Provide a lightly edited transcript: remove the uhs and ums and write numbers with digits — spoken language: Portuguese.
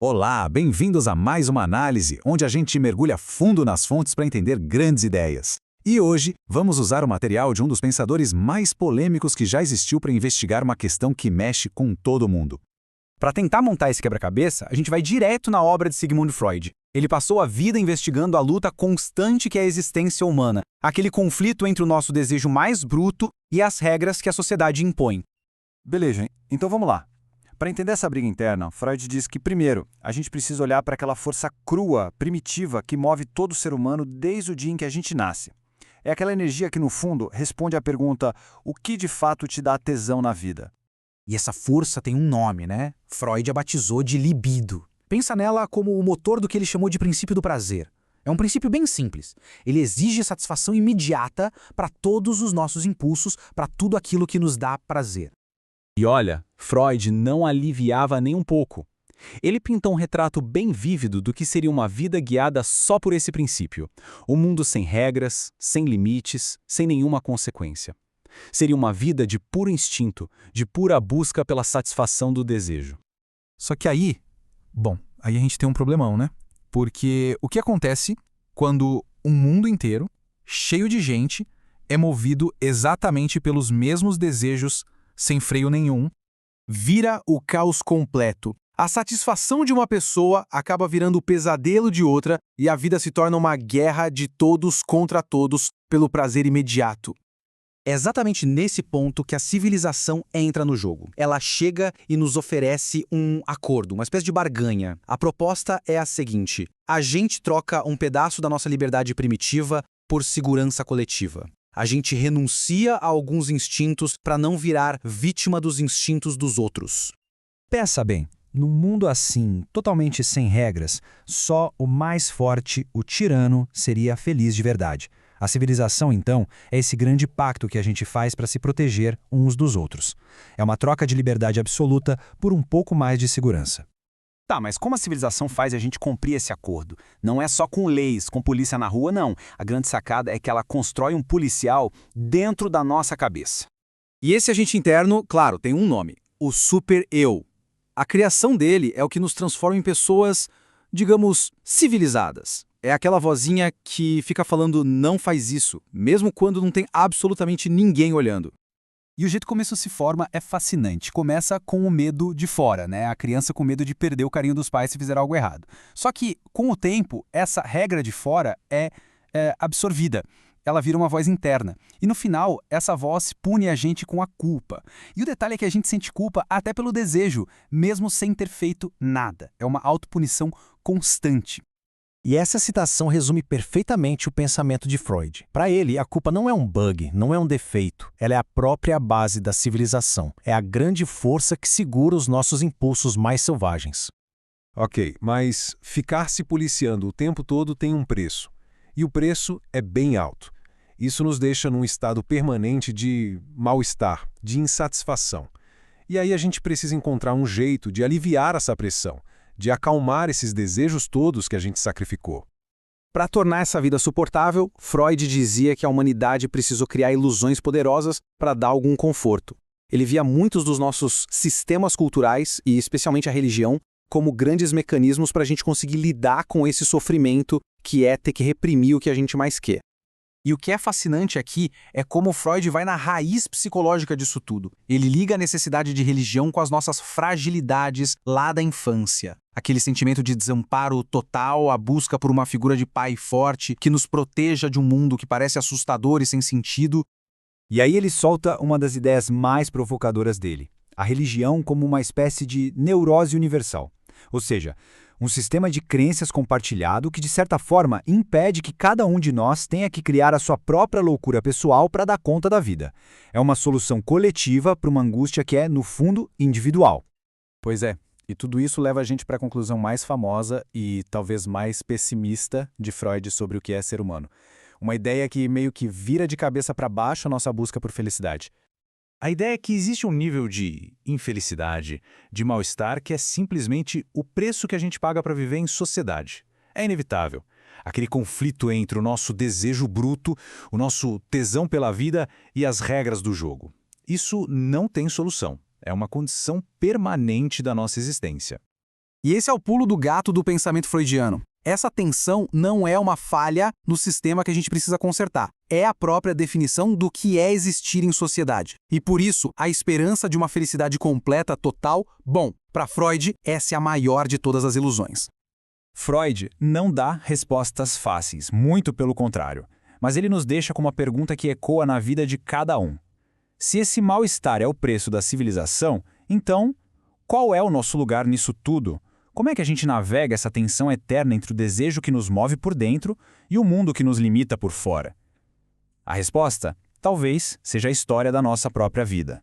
Olá, bem-vindos a mais uma análise, onde a gente mergulha fundo nas fontes para entender grandes ideias. E hoje, vamos usar o material de um dos pensadores mais polêmicos que já existiu para investigar uma questão que mexe com todo mundo. Para tentar montar esse quebra-cabeça, a gente vai direto na obra de Sigmund Freud. Ele passou a vida investigando a luta constante que é a existência humana, aquele conflito entre o nosso desejo mais bruto e as regras que a sociedade impõe. Beleza, hein? Então vamos lá. Para entender essa briga interna, Freud diz que, primeiro, a gente precisa olhar para aquela força crua, primitiva, que move todo ser humano desde o dia em que a gente nasce. É aquela energia que, no fundo, responde à pergunta: o que de fato te dá tesão na vida? E essa força tem um nome, né? Freud a batizou de libido. Pensa nela como o motor do que ele chamou de princípio do prazer. É um princípio bem simples. Ele exige satisfação imediata para todos os nossos impulsos, para tudo aquilo que nos dá prazer. E olha, Freud não aliviava nem um pouco. Ele pintou um retrato bem vívido do que seria uma vida guiada só por esse princípio. Um mundo sem regras, sem limites, sem nenhuma consequência. Seria uma vida de puro instinto, de pura busca pela satisfação do desejo. Só que aí a gente tem um problemão, né? Porque o que acontece quando um mundo inteiro, cheio de gente, é movido exatamente pelos mesmos desejos, sem freio nenhum? Vira o caos completo. A satisfação de uma pessoa acaba virando o pesadelo de outra e a vida se torna uma guerra de todos contra todos pelo prazer imediato. É exatamente nesse ponto que a civilização entra no jogo. Ela chega e nos oferece um acordo, uma espécie de barganha. A proposta é a seguinte: a gente troca um pedaço da nossa liberdade primitiva por segurança coletiva. A gente renuncia a alguns instintos para não virar vítima dos instintos dos outros. Pensa bem, num mundo assim, totalmente sem regras, só o mais forte, o tirano, seria feliz de verdade. A civilização, então, é esse grande pacto que a gente faz para se proteger uns dos outros. É uma troca de liberdade absoluta por um pouco mais de segurança. Tá, mas como a civilização faz a gente cumprir esse acordo? Não é só com leis, com polícia na rua, não. A grande sacada é que ela constrói um policial dentro da nossa cabeça. E esse agente interno, claro, tem um nome: o super-eu. A criação dele é o que nos transforma em pessoas, digamos, civilizadas. É aquela vozinha que fica falando não faz isso, mesmo quando não tem absolutamente ninguém olhando. E o jeito como isso se forma é fascinante. Começa com o medo de fora, né? A criança com medo de perder o carinho dos pais se fizer algo errado. Só que, com o tempo, essa regra de fora é absorvida. Ela vira uma voz interna. E no final, essa voz pune a gente com a culpa. E o detalhe é que a gente sente culpa até pelo desejo, mesmo sem ter feito nada. É uma autopunição constante. E essa citação resume perfeitamente o pensamento de Freud. Para ele, a culpa não é um bug, não é um defeito. Ela é a própria base da civilização. É a grande força que segura os nossos impulsos mais selvagens. Ok, mas ficar se policiando o tempo todo tem um preço. E o preço é bem alto. Isso nos deixa num estado permanente de mal-estar, de insatisfação. E aí a gente precisa encontrar um jeito de aliviar essa pressão, de acalmar esses desejos todos que a gente sacrificou. Para tornar essa vida suportável, Freud dizia que a humanidade precisou criar ilusões poderosas para dar algum conforto. Ele via muitos dos nossos sistemas culturais, e especialmente a religião, como grandes mecanismos para a gente conseguir lidar com esse sofrimento que é ter que reprimir o que a gente mais quer. E o que é fascinante aqui é como Freud vai na raiz psicológica disso tudo. Ele liga a necessidade de religião com as nossas fragilidades lá da infância. Aquele sentimento de desamparo total, a busca por uma figura de pai forte que nos proteja de um mundo que parece assustador e sem sentido. E aí ele solta uma das ideias mais provocadoras dele: a religião como uma espécie de neurose universal. Ou seja, um sistema de crenças compartilhado que, de certa forma, impede que cada um de nós tenha que criar a sua própria loucura pessoal para dar conta da vida. É uma solução coletiva para uma angústia que é, no fundo, individual. Pois é, e tudo isso leva a gente para a conclusão mais famosa e talvez mais pessimista de Freud sobre o que é ser humano. Uma ideia que meio que vira de cabeça para baixo a nossa busca por felicidade. A ideia é que existe um nível de infelicidade, de mal-estar, que é simplesmente o preço que a gente paga para viver em sociedade. É inevitável. Aquele conflito entre o nosso desejo bruto, o nosso tesão pela vida e as regras do jogo. Isso não tem solução. É uma condição permanente da nossa existência. E esse é o pulo do gato do pensamento freudiano. Essa tensão não é uma falha no sistema que a gente precisa consertar. É a própria definição do que é existir em sociedade. E por isso, a esperança de uma felicidade completa, total, bom, para Freud, essa é a maior de todas as ilusões. Freud não dá respostas fáceis, muito pelo contrário. Mas ele nos deixa com uma pergunta que ecoa na vida de cada um. Se esse mal-estar é o preço da civilização, então, qual é o nosso lugar nisso tudo? Como é que a gente navega essa tensão eterna entre o desejo que nos move por dentro e o mundo que nos limita por fora? A resposta, talvez, seja a história da nossa própria vida.